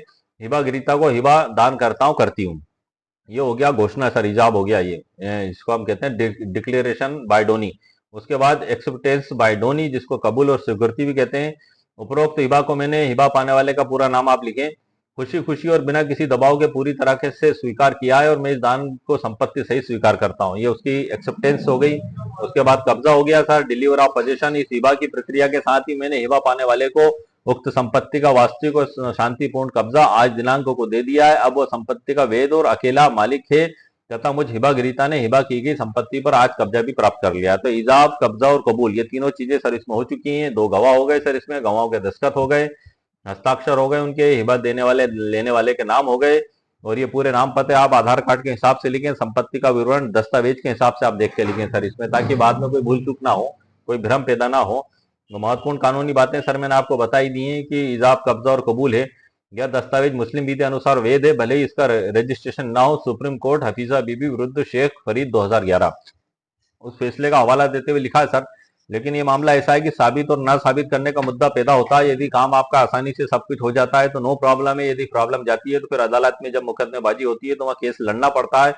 हिबागृहीता को हिबा दान करता हूँ करती हूँ। ये हो गया घोषणा सर इजाब हो गया ये इसको हम कहते हैं डिक्लेरेशन बाय डोनी। उसके बाद एक्सेप्टेंस बाय डोनी जिसको कबूल और स्वीकृति भी कहते हैं। उपरोक्त हिबा को मैंने हिबा पाने वाले का पूरा नाम आप लिखें खुशी खुशी और बिना किसी दबाव के पूरी तरह से स्वीकार किया है और मैं इस दान को संपत्ति सही स्वीकार करता हूँ। ये उसकी एक्सेप्टेंस हो गई। उसके बाद कब्जा हो गया सर डिलीवर ऑफ पोजेशन। इस हिबा की प्रक्रिया के साथ ही मैंने हिबा पाने वाले को उक्त संपत्ति का वास्तविक और शांतिपूर्ण कब्जा आज दिनांक को दे दिया है। अब वो संपत्ति का वैध और अकेला मालिक है तथा मुझ हिबागृहीता ने हिबा की गई संपत्ति पर आज कब्जा भी प्राप्त कर लिया। तो इजाब कब्जा और कबूल ये तीनों चीजें सर इसमें हो चुकी हैं। 2 गवाह हो गए सर इसमें गवाहों के दस्तखत हो गए हस्ताक्षर हो गए उनके हिबा देने वाले लेने वाले के नाम हो गए और ये पूरे नाम पते आप आधार कार्ड के हिसाब से लिखें संपत्ति का विवरण दस्तावेज के हिसाब से आप देख के लिखें सर इसमें ताकि बाद में कोई भूल चूक ना हो कोई भ्रम पैदा ना हो। तो महत्वपूर्ण कानूनी बातें सर मैंने आपको बताई दी हैं कि इजाब कब्जा और कबूल है यह दस्तावेज मुस्लिम विधि अनुसार वैध है भले ही इसका रजिस्ट्रेशन ना हो। सुप्रीम कोर्ट हफीजा बीबी विरुद्ध शेख फरीद 2011 उस फैसले का हवाला देते हुए लिखा है सर लेकिन ये मामला ऐसा है कि साबित और ना साबित करने का मुद्दा पैदा होता है। यदि काम आपका आसानी से सब कुछ हो जाता है तो नो प्रॉब्लम है। यदि प्रॉब्लम जाती है तो फिर अदालत में जब मुकदमेबाजी होती है तो वहाँ केस लड़ना पड़ता है।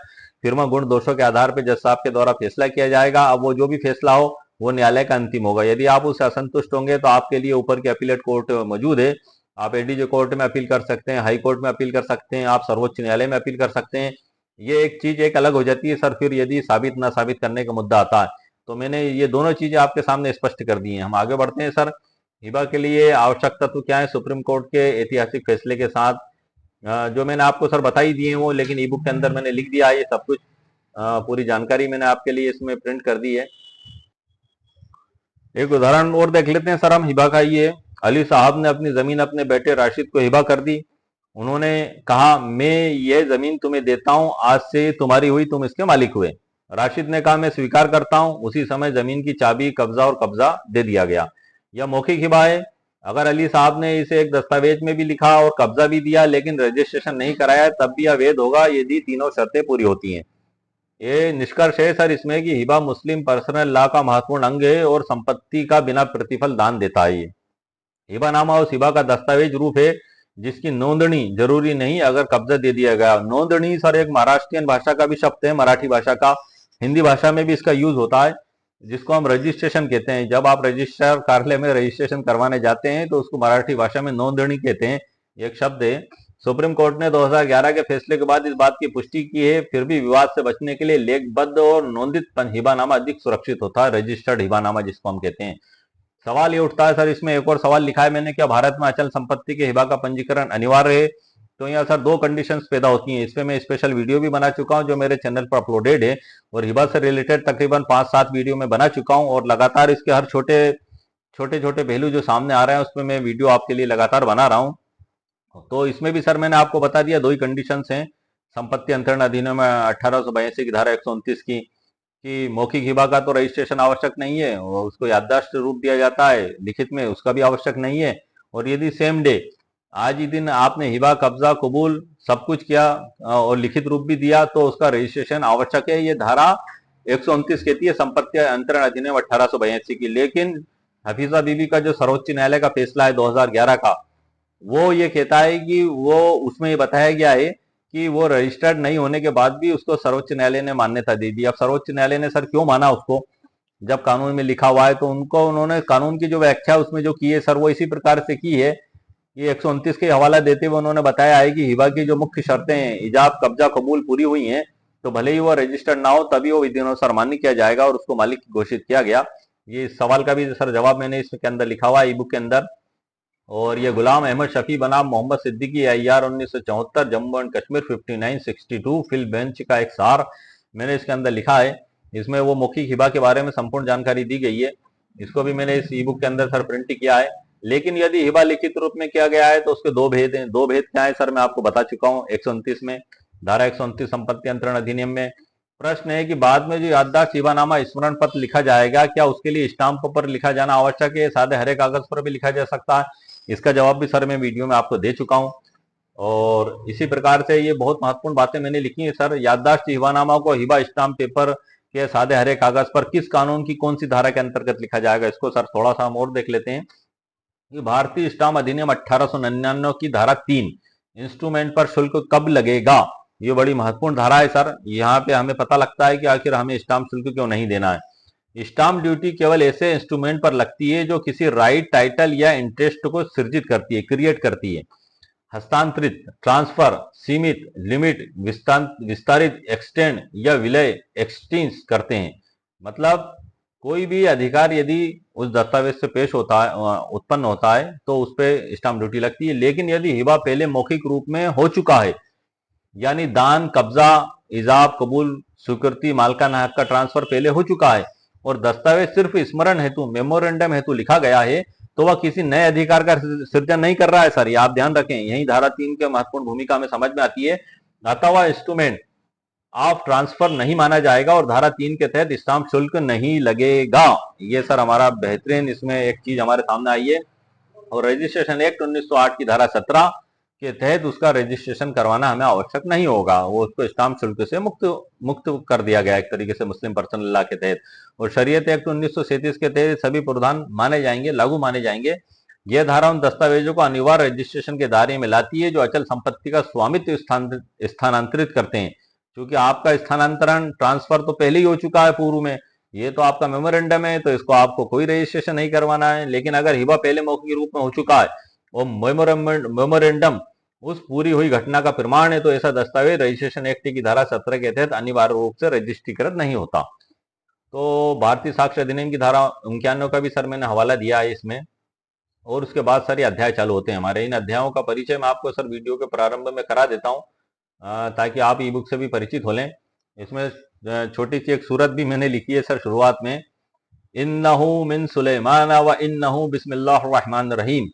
फिर वहाँ गुण दोषों के आधार पर जज साहब के द्वारा फैसला किया जाएगा। अब वो जो भी फैसला हो वो न्यायालय का अंतिम होगा। यदि आप उससे असंतुष्ट होंगे तो आपके लिए ऊपर की अपीलेट कोर्ट मौजूद है। आप एडीजे कोर्ट में अपील कर सकते हैं हाई कोर्ट में अपील कर सकते हैं आप सर्वोच्च न्यायालय में अपील कर सकते हैं। ये एक चीज एक अलग हो जाती है सर फिर यदि साबित ना साबित करने का मुद्दा आता है तो मैंने ये दोनों चीजें आपके सामने स्पष्ट कर दी हैं। हम आगे बढ़ते हैं सर। हिबा के लिए आवश्यक तत्व क्या है सुप्रीम कोर्ट के ऐतिहासिक फैसले के साथ, जो मैंने आपको सर बता ही दिए हैं वो, लेकिन ई बुक के अंदर मैंने लिख दिया है ये सब कुछ। पूरी जानकारी मैंने आपके लिए इसमें प्रिंट कर दी है। एक उदाहरण और देख लेते हैं सर हम हिबा का। ये अली साहब ने अपनी जमीन अपने बेटे राशिद को हिबा कर दी। उन्होंने कहा मैं ये जमीन तुम्हें देता हूं, आज से तुम्हारी हुई, तुम इसके मालिक हुए। राशिद ने कहा मैं स्वीकार करता हूं। उसी समय जमीन की चाबी, कब्जा और कब्जा दे दिया गया। यह मौखिक हिबा है। अगर अली साहब ने इसे एक दस्तावेज में भी लिखा और कब्जा भी दिया लेकिन रजिस्ट्रेशन नहीं कराया तब भी यह वैध होगा यदि तीनों शर्तें पूरी होती हैं। ये निष्कर्ष है सर इसमें कि हिबा मुस्लिम पर्सनल लॉ का महत्वपूर्ण अंग है और संपत्ति का बिना प्रतिफल दान देता है। हिबानामा उस हिबा का दस्तावेज रूप है जिसकी नोंदणी जरूरी नहीं अगर कब्जा दे दिया गया। नोंदणी सर एक महाराष्ट्रियन भाषा का भी शब्द है, मराठी भाषा का। हिंदी भाषा में भी इसका यूज होता है, जिसको हम रजिस्ट्रेशन कहते हैं। जब आप रजिस्ट्रार कार्यालय में रजिस्ट्रेशन करवाने जाते हैं तो उसको मराठी भाषा में नोंदणी कहते हैं, एक शब्द है। सुप्रीम कोर्ट ने 2011 के फैसले के बाद इस बात की पुष्टि की है। फिर भी विवाद से बचने के लिए लेखबद्ध और नोंदित हिबानामा अधिक सुरक्षित होता है, रजिस्टर्ड हिबानामा जिसको हम कहते हैं। सवाल ये उठता है सर, इसमें एक और सवाल लिखा है मैंने, क्या भारत में अचल संपत्ति के हिबा का पंजीकरण अनिवार्य है? तो यहाँ सर दो कंडीशंस पैदा होती हैं। इस पे मैं स्पेशल वीडियो भी बना चुका हूँ जो मेरे चैनल पर अपलोडेड है, और हिबा से रिलेटेड तकरीबन 5-7 वीडियो में बना चुका हूँ, और लगातार इसके हर छोटे छोटे पहलू जो सामने आ रहे हैं उसमें मैं वीडियो आपके लिए लगातार बना रहा हूँ। तो इसमें भी सर मैंने आपको बता दिया, दो ही कंडीशंस हैं संपत्ति अंतरण अधिनियम 1882 की धारा 129 की, कि मौखिक हिबा का तो रजिस्ट्रेशन आवश्यक नहीं है, और उसको याददाश्त रूप दिया जाता है लिखित में, उसका भी आवश्यक नहीं है। और यदि सेम डे आज ही दिन आपने हिबा, कब्जा, कबूल सब कुछ किया और लिखित रूप भी दिया तो उसका रजिस्ट्रेशन आवश्यक है। ये धारा 129 कहती है संपत्ति अंतरण अधिनियम 1882 की। लेकिन हफीजा बीबी का जो सर्वोच्च न्यायालय का फैसला है 2011 का, वो ये कहता है कि वो उसमें ये बताया गया है कि वो रजिस्टर्ड नहीं होने के बाद भी उसको सर्वोच्च न्यायालय ने मान्यता दे दी। अब सर्वोच्च न्यायालय ने सर क्यों माना उसको, जब कानून में लिखा हुआ है तो उन्होंने कानून की जो व्याख्या उसमें जो की है सर वो इसी प्रकार से की है। ये 129 के हवाला देते हुए उन्होंने बताया है कि हिबा की जो मुख्य शर्तें हैं, इजाब, कब्जा, कबूल पूरी हुई हैं तो भले ही वो रजिस्टर्ड ना हो तभी वो विधिनुसार मान्य किया जाएगा और उसको मालिक घोषित किया गया। ये सवाल का भी सर जवाब मैंने इसके अंदर लिखा हुआ है ई बुक के अंदर। और ये गुलाम अहमद शफी बनाम Mohammad Siddiqui IR 1974 Jammu and Kashmir 5962 full bench का एक सार मैंने इसके अंदर लिखा है। इसमें वो मौखिक हिबा के बारे में संपूर्ण जानकारी दी गई है। इसको भी मैंने इस ई बुक के अंदर सर प्रिंट किया है। लेकिन यदि हिबा लिखित रूप में किया गया है तो उसके दो भेद हैं। दो भेद क्या है सर मैं आपको बता चुका हूँ 129 में, धारा 129 संपत्ति अंतरण अधिनियम में। प्रश्न है कि बाद में जो याददाश्त, हिबानामा, स्मरण पत्र लिखा जाएगा क्या उसके लिए स्टाम्प पर लिखा जाना आवश्यक है, सादे हरे कागज पर भी लिखा जा सकता है? इसका जवाब भी सर मैं वीडियो में आपको दे चुका हूं। और इसी प्रकार से ये बहुत महत्वपूर्ण बातें मैंने लिखी है सर। याददाश्त, हिबानामा को हिबा स्टाम्प पेपर के सादे हरे कागज पर किस कानून की कौन सी धारा के अंतर्गत लिखा जाएगा, इसको सर थोड़ा सा हम और देख लेते हैं। कि भारतीय स्टाम्प अधिनियम 1899 की धारा 3 इंस्ट्रूमेंट पर शुल्क कब लगेगा, ये बड़ी महत्वपूर्ण धारा है सर। यहाँ पे हमें पता लगता है कि आखिर हमें स्टाम्प शुल्क क्यों नहीं देना है। स्टाम्प ड्यूटी केवल ऐसे इंस्ट्रूमेंट पर लगती है जो किसी राइट, टाइटल या इंटरेस्ट को सृजित करती है, क्रिएट करती है। हस्तांतरित, ट्रांसफर, सीमित, लिमिट, विस्तारित, एक्सटेंड या विलय, एक्सटेंस करते हैं। मतलब कोई भी अधिकार यदि उस दस्तावेज से पेश होता है, उत्पन्न होता है तो उस पर स्टाम्प ड्यूटी लगती है। लेकिन यदि हिबा पहले मौखिक रूप में हो चुका है, यानी दान, कब्जा, इजाब, कबूल, स्वीकृति, मालकाना हक का ट्रांसफर पहले हो चुका है और दस्तावेज सिर्फ स्मरण हेतु, मेमोरेंडम हेतु लिखा गया है, तो वह किसी नए अधिकार का सृजन नहीं कर रहा है सर। ये आप ध्यान रखें, यही धारा 3 के महत्वपूर्ण भूमिका हमें समझ में आती है। अतः वह इंस्ट्रूमेंट ऑफ ट्रांसफर नहीं माना जाएगा और धारा 3 के तहत स्टाम्प शुल्क नहीं लगेगा। ये सर हमारा बेहतरीन इसमें एक चीज हमारे सामने आई है। और रजिस्ट्रेशन एक्ट 1908 की धारा 17 के तहत उसका रजिस्ट्रेशन करवाना हमें आवश्यक नहीं होगा, वो उसको स्टाम्प शुल्क से मुक्त कर दिया गया एक तरीके से मुस्लिम पर्सनल लॉ के तहत। और शरीयत एक्ट 1937 के तहत सभी प्रावधान माने जाएंगे, लागू माने जाएंगे। यह धारा उन दस्तावेजों को अनिवार्य रजिस्ट्रेशन के दायरे में लाती है जो अचल संपत्ति का स्वामित्व स्थानांतरित करते हैं। क्योंकि आपका स्थानांतरण, ट्रांसफर तो पहले ही हो चुका है पूर्व में, ये तो आपका मेमोरेंडम है, तो इसको आपको कोई रजिस्ट्रेशन नहीं करवाना है। लेकिन अगर हिबा पहले मौखिक रूप में हो चुका है और मेमोरेंडम उस पूरी हुई घटना का प्रमाण है तो ऐसा दस्तावेज रजिस्ट्रेशन एक्ट की धारा 17 के तहत अनिवार्य रूप से रजिस्ट्रीकृत नहीं होता। तो भारतीय साक्ष्य अधिनियम की धारा 91 का भी सर मैंने हवाला दिया है इसमें। और उसके बाद सर ये अध्याय चालू होते हैं हमारे। इन अध्यायों का परिचय मैं आपको सर वीडियो के प्रारंभ में करा देता हूँ, ताकि आप ई बुक से भी परिचित हो लें। इसमें छोटी सी एक सूरत भी मैंने लिखी है सर शुरुआत में, इन्नहु मिन सुलेमान व इन्नहु बिस्मिल्लाहिर रहमानिर रहीम।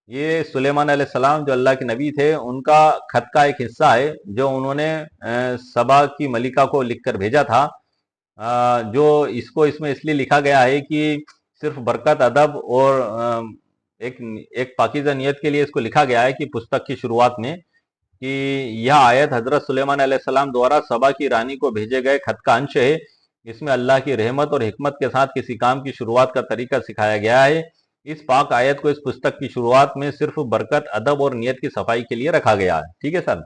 ये सुलेमान अलैहिस्सलाम जो अल्लाह के नबी थे, उनका खत का एक हिस्सा है जो उन्होंने सबा की मलिका को लिखकर भेजा था। जो इसको इसमें इसलिए लिखा गया है कि सिर्फ बरकत, अदब और एक एक पाकीज़ा नियत के लिए इसको लिखा गया है कि पुस्तक की शुरुआत में कि यह आयत हजरत सुलेमान अलैहिस्सलाम द्वारा सबा की रानी को भेजे गए खत का अंश है। इसमें अल्लाह की रहमत और हिकमत के साथ किसी काम की शुरुआत का तरीका सिखाया गया है। इस पाक आयत को इस पुस्तक की शुरुआत में सिर्फ बरकत, अदब और नियत की सफाई के लिए रखा गया है। ठीक है सर।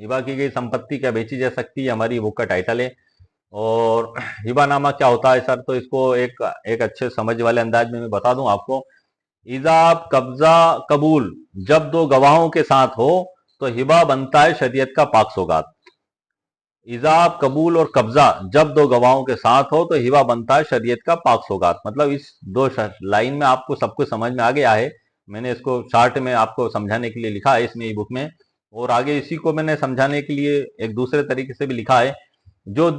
हिबा की गई संपत्ति क्या बेची जा सकती है, हमारी बुक का टाइटल है। और हिबानामा क्या होता है सर, तो इसको एक अच्छे समझ वाले अंदाज में मैं बता दूं आपको। इजाब, कब्जा, कबूल जब दो गवाहों के साथ हो तो हिबा बनता है शरीयत का पाक सौगात। इजाब, कबूल और कब्जा जब दो गवाहों के साथ हो तो हिबा बनता है शरीयत का पाक सौगात। मतलब इस दो लाइन में आपको सब कुछ समझ में आ गया है। मैंने इसको शार्ट में आपको समझाने के लिए लिखा है इसमें ई बुक में, और आगे इसी को मैंने समझाने के लिए एक दूसरे तरीके से भी लिखा है। जो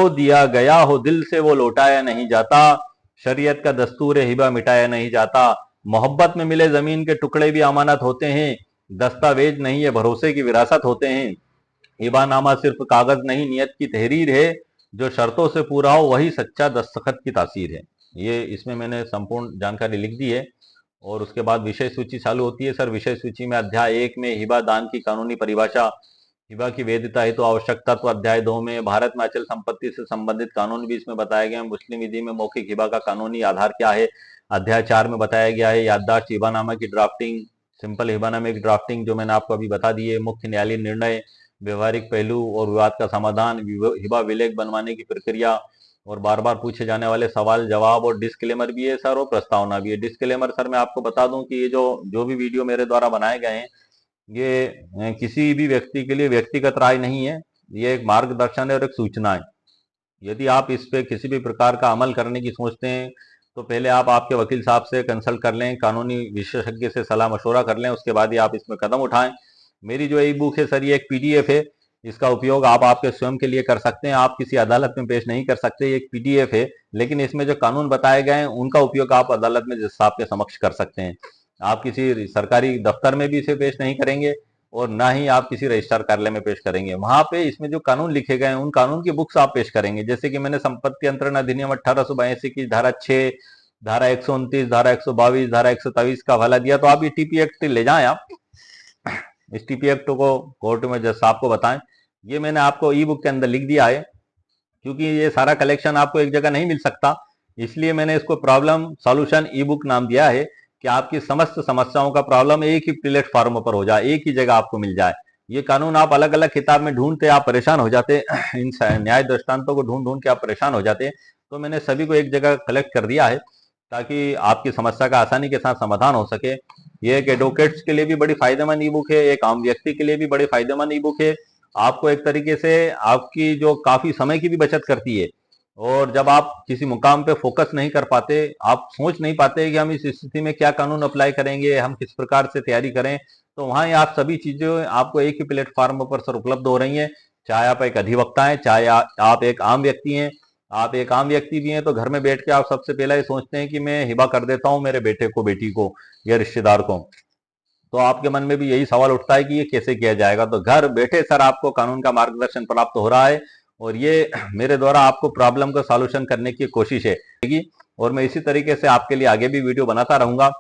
दिया गया हो दिल से वो लौटाया नहीं जाता, शरीयत का दस्तूर हिबा मिटाया नहीं जाता। मोहब्बत में मिले जमीन के टुकड़े भी अमानत होते हैं, दस्तावेज नहीं है भरोसे की विरासत होते हैं। हिबानामा सिर्फ कागज नहीं नियत की तहरीर है, जो शर्तों से पूरा हो वही सच्चा दस्तखत की तासीर है। ये इसमें मैंने संपूर्ण जानकारी लिख दी है। और उसके बाद विषय सूची चालू होती है सर। विषय सूची में अध्याय 1 में हिबा दान की कानूनी परिभाषा, हिबा की वैधता हेतु आवश्यक तत्व। अध्याय 2 में भारत में अचल संपत्ति से संबंधित कानून भी इसमें बताया गया है। मुस्लिम विधि में मौखिक हिबा का कानूनी आधार क्या है। अध्याय 4 में बताया गया है याददाश्त हिबानामा की ड्राफ्टिंग, सिंपल हिबानामे की ड्राफ्टिंग जो मैंने आपको अभी बता दी है। मुख्य न्यायालयीन निर्णय, व्यवहारिक पहलू और विवाद का समाधान, हिबा विलेख बनवाने की प्रक्रिया और बार बार पूछे जाने वाले सवाल जवाब, और डिस्क्लेमर भी है सर और प्रस्तावना भी है। डिस्क्लेमर सर मैं आपको बता दूं कि ये जो भी वीडियो मेरे द्वारा बनाए गए हैं, ये किसी भी व्यक्ति के लिए व्यक्तिगत राय नहीं है। ये एक मार्गदर्शन है और एक सूचना है। यदि आप इस पे किसी भी प्रकार का अमल करने की सोचते हैं तो पहले आप आपके वकील साहब से कंसल्ट कर लें, कानूनी विशेषज्ञ से सलाह मशवरा कर लें, उसके बाद ही आप इसमें कदम उठाएं। मेरी जो ई बुक है सर, ये एक पीडीएफ है। इसका उपयोग आप आपके स्वयं के लिए कर सकते हैं। आप किसी अदालत में पेश नहीं कर सकते। ये एक पीडीएफ है, लेकिन इसमें जो कानून बताए गए हैं उनका उपयोग आप अदालत में जज साहब के समक्ष कर सकते हैं। आप किसी सरकारी दफ्तर में भी इसे पेश नहीं करेंगे और ना ही आप किसी रजिस्ट्रार कार्यालय में पेश करेंगे। वहां पे इसमें जो कानून लिखे गए हैं उन कानून की बुक्स आप पेश करेंगे। जैसे कि मैंने संपत्ति अंतरण अधिनियम 1882 की धारा 6, धारा 129, धारा 122, धारा 123 का हवाला दिया, तो आप ये टीपी एक्ट ले जाएं। आप इस टीपी एक्ट को कोर्ट में जज साहब को बताएं। ये मैंने आपको ई बुक के अंदर लिख दिया है, क्योंकि ये सारा कलेक्शन आपको एक जगह नहीं मिल सकता, इसलिए मैंने इसको प्रॉब्लम सॉल्यूशन ई बुक नाम दिया है कि आपकी समस्त समस्याओं का प्रॉब्लम एक ही प्लेटफॉर्म पर हो जाए, एक ही जगह आपको मिल जाए। ये कानून आप अलग अलग किताब में ढूंढते आप परेशान हो जाते, इन न्याय दृष्टांतों को ढूंढ ढूंढ के आप परेशान हो जाते। तो मैंने सभी को एक जगह कलेक्ट कर दिया है ताकि आपकी समस्या का आसानी के साथ समाधान हो सके। ये एक एडवोकेट्स के लिए भी बड़ी फायदेमंद ई बुक है, एक आम व्यक्ति के लिए भी बड़ी फायदेमंद ई बुक है। आपको एक तरीके से आपकी जो काफी समय की भी बचत करती है। और जब आप किसी मुकाम पे फोकस नहीं कर पाते, आप सोच नहीं पाते कि हम इस स्थिति में क्या कानून अप्लाई करेंगे, हम किस प्रकार से तैयारी करें, तो वहां आप सभी चीजें आपको एक ही प्लेटफॉर्म पर सर उपलब्ध हो रही हैं। चाहे आप एक अधिवक्ता हैं, चाहे आप एक आम व्यक्ति हैं। आप एक आम व्यक्ति भी हैं तो घर में बैठ के आप सबसे पहले ये सोचते हैं कि मैं हिबा कर देता हूं मेरे बेटे को, बेटी को या रिश्तेदार को, तो आपके मन में भी यही सवाल उठता है कि ये कैसे किया जाएगा। तो घर बैठे सर आपको कानून का मार्गदर्शन प्राप्त हो रहा है, और ये मेरे द्वारा आपको प्रॉब्लम का सॉल्यूशन करने की कोशिश है। और मैं इसी तरीके से आपके लिए आगे भी वीडियो बनाता रहूंगा।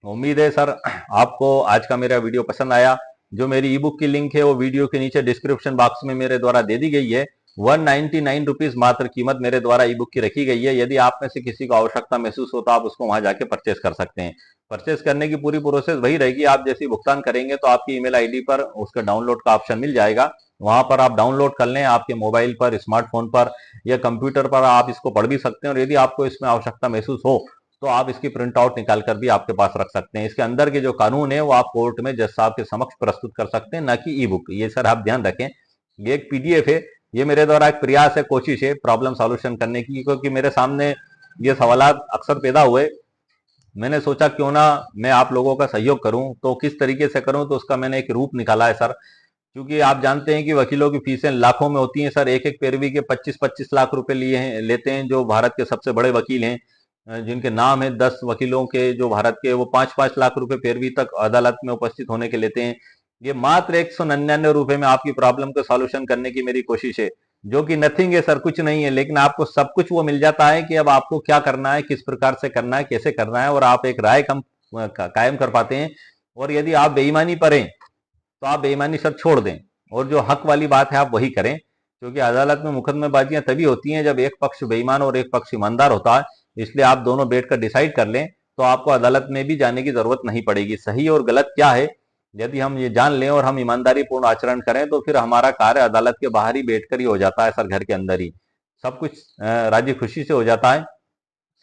उम्मीद है सर आपको आज का मेरा वीडियो पसंद आया। जो मेरी ई बुक की लिंक है वो वीडियो के नीचे डिस्क्रिप्शन बॉक्स में मेरे द्वारा दे दी गई है। 199 रुपीज मात्र कीमत मेरे द्वारा ई बुक की रखी गई है। यदि आप में से किसी को आवश्यकता महसूस हो तो आप उसको वहां जाके परचेस कर सकते हैं। परचेस करने की पूरी प्रोसेस वही रहेगी। आप जैसे भुगतान करेंगे तो आपकी ईमेल आईडी पर उसका डाउनलोड का ऑप्शन मिल जाएगा। वहां पर आप डाउनलोड कर लें, आपके मोबाइल पर, स्मार्टफोन पर या कंप्यूटर पर आप इसको पढ़ भी सकते हैं। और यदि आपको इसमें आवश्यकता महसूस हो तो आप इसकी प्रिंट आउट निकाल कर भी आपके पास रख सकते हैं। इसके अंदर के जो कानून है वो आप कोर्ट में जज साहब के समक्ष प्रस्तुत कर सकते हैं, ना कि ई बुक। ये सर आप ध्यान रखें, ये एक पीडीएफ है, ये मेरे द्वारा एक प्रयास है, कोशिश है प्रॉब्लम सॉल्यूशन करने की, क्योंकि मेरे सामने ये सवालात अक्सर पैदा हुए। मैंने सोचा क्यों ना मैं आप लोगों का सहयोग करूं, तो किस तरीके से करूं, तो उसका मैंने एक रूप निकाला है सर। क्योंकि आप जानते हैं कि वकीलों की फीसें लाखों में होती हैं सर, एक एक पैरवी के 25-25 लाख रुपए लेते हैं जो भारत के सबसे बड़े वकील हैं, जिनके नाम है 10 वकीलों के जो भारत के, वो 5-5 लाख रुपए पैरवी तक अदालत में उपस्थित होने के लेते हैं। ये मात्र 199 रुपए में आपकी प्रॉब्लम का सॉल्यूशन करने की मेरी कोशिश है, जो कि नथिंग है सर, कुछ नहीं है, लेकिन आपको सब कुछ वो मिल जाता है कि अब आपको क्या करना है, किस प्रकार से करना है, कैसे करना है, और आप एक राय कायम कर पाते हैं। और यदि आप बेईमानी करें तो आप बेईमानी सर छोड़ दें, और जो हक वाली बात है आप वही करें, क्योंकि अदालत में मुकदमेबाजियां तभी होती हैं जब एक पक्ष बेईमान और एक पक्ष ईमानदार होता है। इसलिए आप दोनों बैठकर डिसाइड कर लें, तो आपको अदालत में भी जाने की जरूरत नहीं पड़ेगी। सही और गलत क्या है यदि हम ये जान लें और हम ईमानदारी पूर्ण आचरण करें, तो फिर हमारा कार्य अदालत के बाहर ही बैठकर ही हो जाता है सर, घर के अंदर ही सब कुछ राजी खुशी से हो जाता है।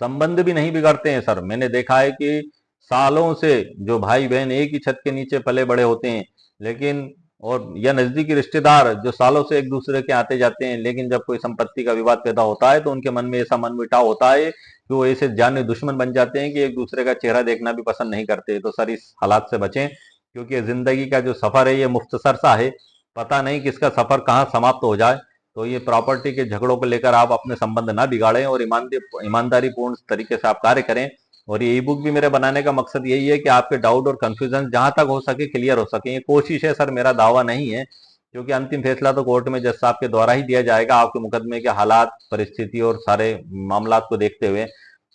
संबंध भी नहीं बिगड़ते हैं सर। मैंने देखा है कि सालों से जो भाई बहन एक ही छत के नीचे पले बड़े होते हैं, लेकिन और या नजदीकी रिश्तेदार जो सालों से एक दूसरे के आते जाते हैं, लेकिन जब कोई संपत्ति का विवाद पैदा होता है तो उनके मन में ऐसा मनमुटाव होता है कि वो ऐसे जाने दुश्मन बन जाते हैं कि एक दूसरे का चेहरा देखना भी पसंद नहीं करते। तो सर इस हालात से बचें, क्योंकि जिंदगी का जो सफर है ये मुख्तसर सा है, पता नहीं किसका सफर कहाँ समाप्त हो जाए। तो ये प्रॉपर्टी के झगड़ों को लेकर आप अपने संबंध ना बिगाड़ें और ईमानदारी पूर्ण तरीके से आप कार्य करें। और ये ई बुक भी मेरे बनाने का मकसद यही है कि आपके डाउट और कंफ्यूजन जहां तक हो सके क्लियर हो सके। ये कोशिश है सर, मेरा दावा नहीं है, क्योंकि अंतिम फैसला तो कोर्ट में जज साहब के द्वारा ही दिया जाएगा, आपके मुकदमे के हालात, परिस्थिति और सारे मामला को देखते हुए।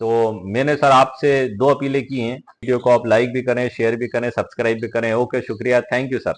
तो मैंने सर आपसे 2 अपीलें की हैं। वीडियो को आप लाइक भी करें, शेयर भी करें, सब्सक्राइब भी करें। ओके, शुक्रिया, थैंक यू सर।